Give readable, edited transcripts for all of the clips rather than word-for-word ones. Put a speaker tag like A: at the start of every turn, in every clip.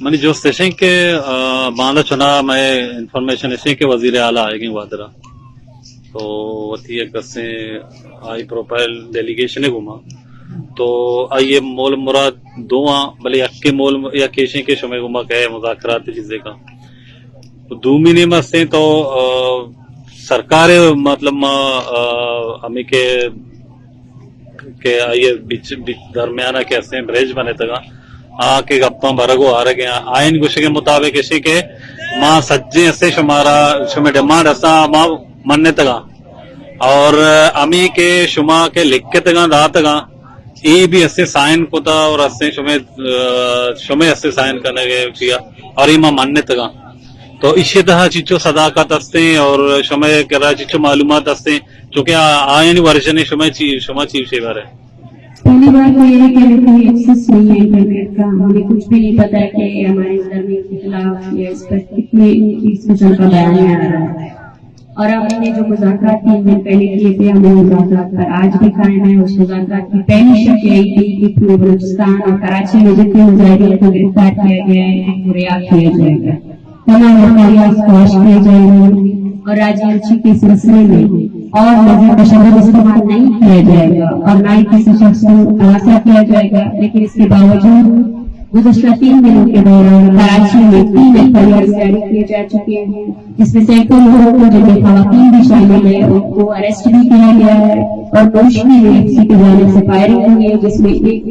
A: منی جو سیشن کے باندھا چنا میں انفارمیشن اسے کے وزیر اعلیٰ آئے گی وادرا تو وتی کسے آئی پروفائل ڈیلیگیشن گھوما تو آئیے مول مراد دواں بھلے اکے مول یا کیشن کے شمع گھوما کہ مذاکرات چیزیں کا دومی نے مستے تو سرکار مطلب ہمیں کہ آئیے بیچ درمیانہ کیسے بریج بنے تگا آ کے گپاں برگو آ رہے ہیں آئین گوشے کے مطابق اسی کے ماں سجے ایسے شمارا شمع ڈیمانڈ ایسا ماں مننے تگا اور امی کے شما کے لکھ کے تگا دا تگا یہ بھی ایسے سائن کو تھا اور ایسے شمع ایسے سائن کرنے کیا اور یہ ماں مننے تگا تو اسی طرح چیچو صداقت ہستے اور شمع کرا چیچو معلومات ہستے چونکہ آئین ورژن شمع چیف سے بارے
B: پہلی بات تو یہ ہے کہ ہمیں کوئی ایکسس نہیں ہے انٹرنیٹ کا، ہمیں کچھ بھی نہیں پتا کہ ہمارے دھرم کے خلاف یا اس پر کتنے اس قسم کا بیان آ رہا ہے. اور اب ہم نے جو مذاکرات 3 دن پہلے کیے تھے ہمیں مذاکرات پر آج بھی قائم ہے. اس مذاکرات کی پہلی شرط یہی تھی کہ پورے بلوچستان اور کراچی میں جتنے مظاہرین کو گرفتار کیا گیا ہے ان کو رہا کیا جائے گا، تمام مخالفات خواہش کیے جائیں گے اور راجی اچھی کے سلسلے میں اور مذہب تشدد استعمال نہیں کیا جائے گا اور نہ ہی کسی شخص کو ہراساں کیا جائے گا. لیکن اس کے باوجود گزشتہ 3 دنوں کے دوران کراچی میں 3 FIR جاری کیے جا چکے ہیں جس میں سینکڑوں لوگوں کو جن میں خواتین بھی شامل ہیں ان کو اریسٹ بھی کیا گیا ہے اور روشنی میں کسی کی جانب سے فائرنگ ہوئی ہے جس میں ایک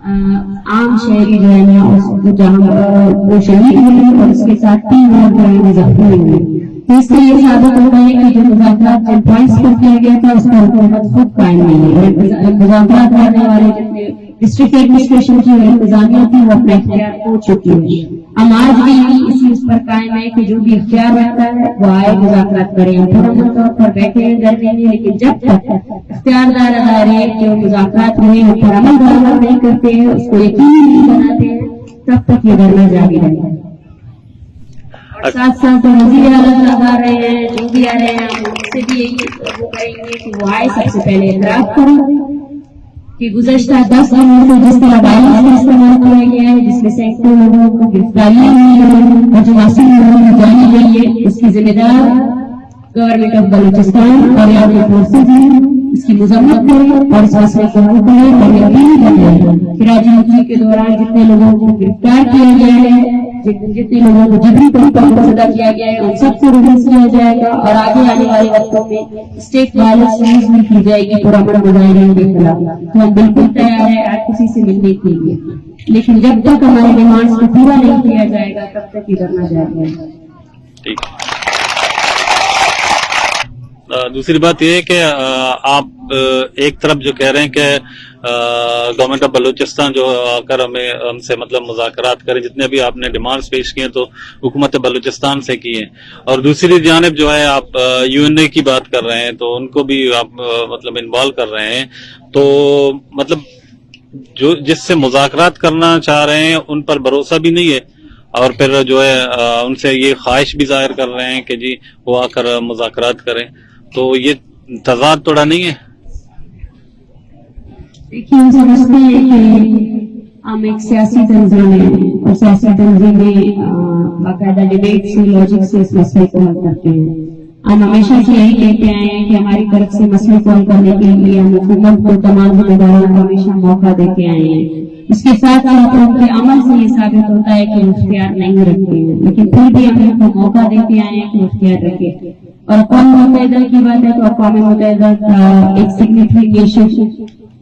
B: عام شہری جو ہے جہاں وہ شہید ہوئے اور اس کے ساتھ 3 اور جو ہے زخمی ہوئے. تو اس سے یہ ثابت ہوتا ہے کہ جو مذاکرات جن پوائنٹس پر کیا گیا تھا اس پر حکومت خود قائم نہیں ہے. مذاکرات کرنے والے جتنے ڈسٹرکٹ ایڈمنسٹریشن کی انتظامیہ تھی وہ اپنا اختیار کھو چکی ہے. ہم آج بھی اسی اس پر قائم ہے کہ جو بھی اختیار رہتا ہے وہ آئے مذاکرات کریں. ہم پرامن طور پر بیٹھے ہیں ڈر نہیں، لیکن جب تک اختیاردار ادارے جو مذاکرات ہوئے ہیں پرامن طور نہیں کرتے ہیں، اس کو یقینی نہیں بناتے ہیں، تب تک یہ دھرنا جاری رہے گا. اور ساتھ ساتھ وزیر اعلیٰ صاحب آ رہے ہیں، جو بھی آ رہے ہیں ہم ان سے بھی یہی وہ کریں گے کہ وہ آئے سب سے پہلے اعتراف کریں کہ گزشتہ 10 دنوں سے جس طرح وائلنس کا استعمال کیا گیا ہے جس میں سینکڑوں لوگوں کو گرفتاریاں ہوئی ہیں اور جو معصوم لوگوں کو جانی گئی ہے، اس کی ذمہ دار گورنمنٹ آف بلوچستان اور یہاں کے فورسز ہیں. اس کی مذمت کریں اور اس مسئلے کو حل کریں اور یقینی بنائیں کہ راجی مچھی کے دوران جتنے لوگوں کو گرفتار کیا گیا ہے، جتنے لوگوں کو جبری طریقہ مقصدہ کیا گیا ہے، ان سب کو ریلیز کیا جائے گا اور آگے آنے والے وقتوں میں اسٹیٹ وائلنس ریلیز بھی کی جائے گی پرامن مظاہرین کے خلاف. تو ہم بالکل تیار ہیں آج کسی سے ملنے کے لیے، لیکن جب تک ہمارے ڈیمانڈس کو پورا نہیں کیا جائے گا تب تک یہ کرنا جائے گا.
A: دوسری بات یہ ہے کہ آپ ایک طرف جو کہہ رہے ہیں کہ گورنمنٹ آف بلوچستان جو آ کر ہم سے مطلب مذاکرات کریں، جتنے بھی آپ نے ڈیمانڈز پیش کیے تو حکومت بلوچستان سے کیے، اور دوسری جانب جو ہے آپ UNA کی بات کر رہے ہیں تو ان کو بھی آپ مطلب انوالو کر رہے ہیں. تو مطلب جو جس سے مذاکرات کرنا چاہ رہے ہیں ان پر بھروسہ بھی نہیں ہے اور پھر جو ہے ان سے یہ خواہش بھی ظاہر کر رہے ہیں کہ جی وہ آ کر مذاکرات کریں، تو یہ تضاد توڑا نہیں ہے؟
B: دیکھیے ہم سمجھتے ہیں کہ ہم ایک سیاسی تنظیم ہیں اور سیاسی تنظیمیں باقاعدہ ڈیبیٹ سے لاجک سے اس مسئلے کو حل کرتے ہیں. ہم ہمیشہ سے یہی کہتے آئے ہیں کہ ہماری طرف سے مسئلے کو حل کرنے کے لیے ہم حکومت کو تمام ذمہ داروں کو ہمیشہ موقع دیتے آئے ہیں. اس کے ساتھ ساتھ ان کے عمل سے یہ ثابت ہوتا ہے کہ اختیار نہیں رکھتے ہیں، لیکن پھر بھی ہم ان کو موقع دیتے آئے ہیں کہ اختیار رکھے. اور اقوام متحدہ کی بات ہے تو اقوام متحدہ کا ایک سگنیٹری نیشن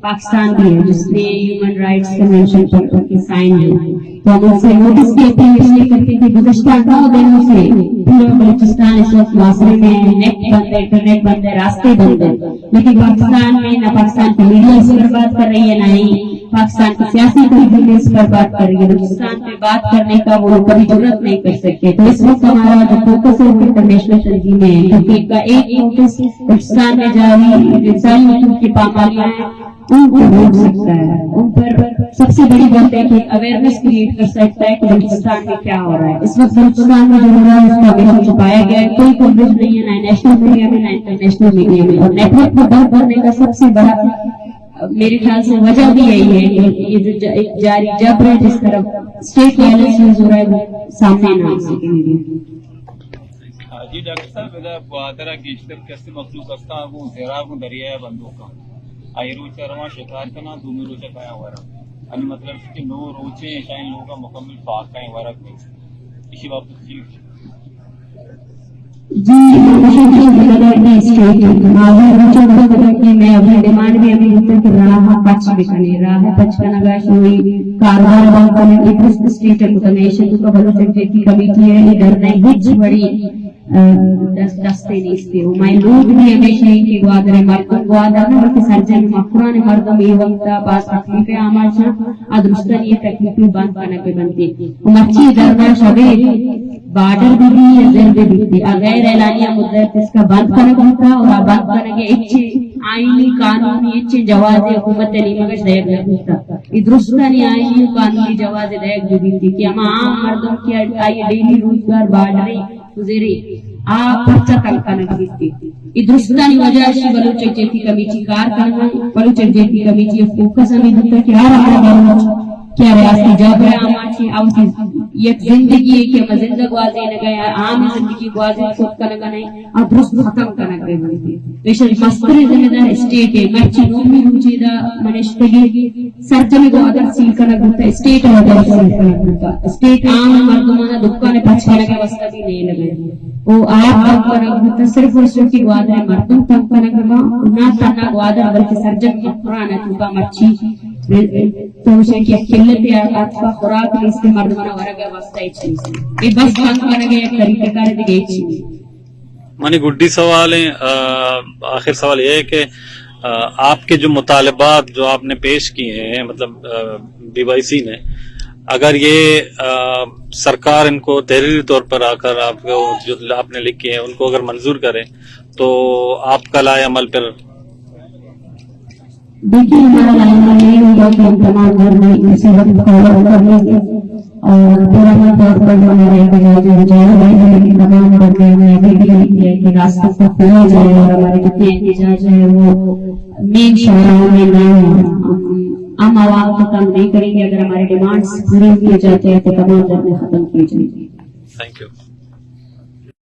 B: پاکستان بھی ہے جس نے ہیومن رائٹس کنونشن پر ان کے سائن ہے. تو ہم ان سے نوٹس کی اپیل اس لیے کرتے کہ گزشتہ 9 دنوں سے پورے بلوچستان اس وقت معاشرے میں نیٹ بند ہے، انٹرنیٹ بند ہے، راستے بند ہے، لیکن پاکستان میں نہ پاکستان کی میڈیا اس پر بات کر رہی ہے نہ ہی پاکستان کی سیاسی تنظیمیں اس پر بات کر رہی ہے. بلوچستان پہ بات کرنے کا وہ کبھی ضرورت نہیں کر سکتے. تو اس وقت ہمارا جو فوکس ہے وہ انٹرنیشنل تنظیمیں ہیں، کیونکہ ان کا ایک فوکس بلوچستان میں جاری انسانی حقوق کی پامالیاں ہیں ان کو روک سکتا ہے، ان پر سب سے بڑی بات ہے کہ اویئرنیس کریٹ کر سکتا ہے کہ بلوچستان میں کیا ہو رہا ہے. اس وقت بلوچستان میں جو ہو رہا ہے اس کا ہمیشہ چھپایا گیا ہے، کوئی کوریج نہیں ہے نہ نیشنل میڈیا میں نہ انٹرنیشنل میڈیا میں. اور نیٹ ورک کو بند کرنے کا سب سے بڑا میرے خیال سے وجہ بھی یہی ہے کہ یہ جو ایک جاری جبر ہے جس طرف اسٹیٹ وائلنس یوز ہو رہا ہے وہ سامنے نہ آ سکے میڈیا.
C: جی ڈاکٹر صاحب بہادرہ گیشتر کیسے مخلوق ہستا وہ زیراب دریائے بندوں کا آئی روچہ رواں شکار کرنا دومی روچہ کھایا ہوا رہا یعنی مطلب کہ 9 روچے شاین لوگوں کا مکمل فاق کا ہوا رکھ نہیں اسی واپس چیز
B: جی میں ابھی ڈیمانڈ بھی ابھی اتر کر رہا ہوں پچ بکنے رہا ہے پچ کا نگاش ہوئی کاروبار بند کرنے کی پرست اسٹیٹ کمیشن کا بلوچ کی کمیٹی ہے ادھر نہیں ہچ بڑی دستے نیستے ہو میں لوگ بھی ہمیشہ ہی کہ گوادر مردم گوادر نہ بلکہ سرجن مفران مردم یہ وقت باز تکلیفیں آمارشا ادرستان یہ تکلیفیں بند کرنے پہ بنتے مرچی درنا شبیر بارڈر بھی زیر بھی غیر اعلانیہ مدت اس کا بند کرنے ہوتا اور بند کرنے کے اچھے آئینی قانونی اچھے جواز حکومت نہیں مگر دیکھ ہوتا ادرستانی آئینی قانونی جواز دیکھ بھی تھی کہ ہم عام مردم کی آئیے ڈیلی روزگار بارڈر گزرے آپ پرچہ تلقا نگیتی ادرستانی وجہ شی بلوچ جیتی کمیٹی کار کرنا بلوچ جیتی کمیٹی فوکس ہمیں دیتا کہ ہر ہمارا بلوچ کیا ریاستی جاب ہے آماچی آوتی یک زندگی ہے کہ ہم زندگ واضح نگایا عام زندگی واضح خود کا نگا نہیں اور درست ختم کا نگا بلتی بیشتر مستر ذمہ دار اسٹیٹ ہے مرچی نومی روچی دا منشتگی سرجن کو اگر سیل کا نگتا اسٹیٹ ہے اگر سیل کا نگتا اسٹیٹ عام مردمانہ دکانے پچھانے کا وسطہ بھی نہیں لگے وہ آپ تک کا نگتا صرف اور صرف کی گوادر مردم تک کا نگا نہ تنہ گوادر بلکہ سرجن مفران ہے مرچی تو اسے کی قلت آتفا خوراک اس کے مردمانہ ورگا واسطہ چیز یہ بس بند کرنے گئے ایک طریقہ کار دی گئی چیز.
A: مانی گڈی سوال ہے آخر سوال یہ ہے کہ آپ کے جو مطالبات جو آپ نے پیش کیے ہیں مطلب بی وائی سی نے اگر یہ سرکار ان کو تحریری طور پر آ کر آپ کو جو آپ نے لکھے ہیں ان کو اگر منظور کرے تو آپ کا لائے عمل پر
B: دیکھیے ہمارا لائن یہ ہوگا کہ ہم تمام گھر میں اسی وقت کور کر لیں گے اور پرانا طور پر جو ہمارے جو جائے تمام گھر میں ہمیں ابھی بھی لکھی ہے کہ راستہ کو کھولا جائے اور ہمارے جتنے احتجاج ہیں وہ مین شہروں میں نہ ہوں ہم عوام کو تنگ نہیں کریں گے اگر ہمارے ڈیمانڈس پورے کیے جاتے ہیں تو تمام گھر میں ختم کیے جائیں گے.
A: Thank you.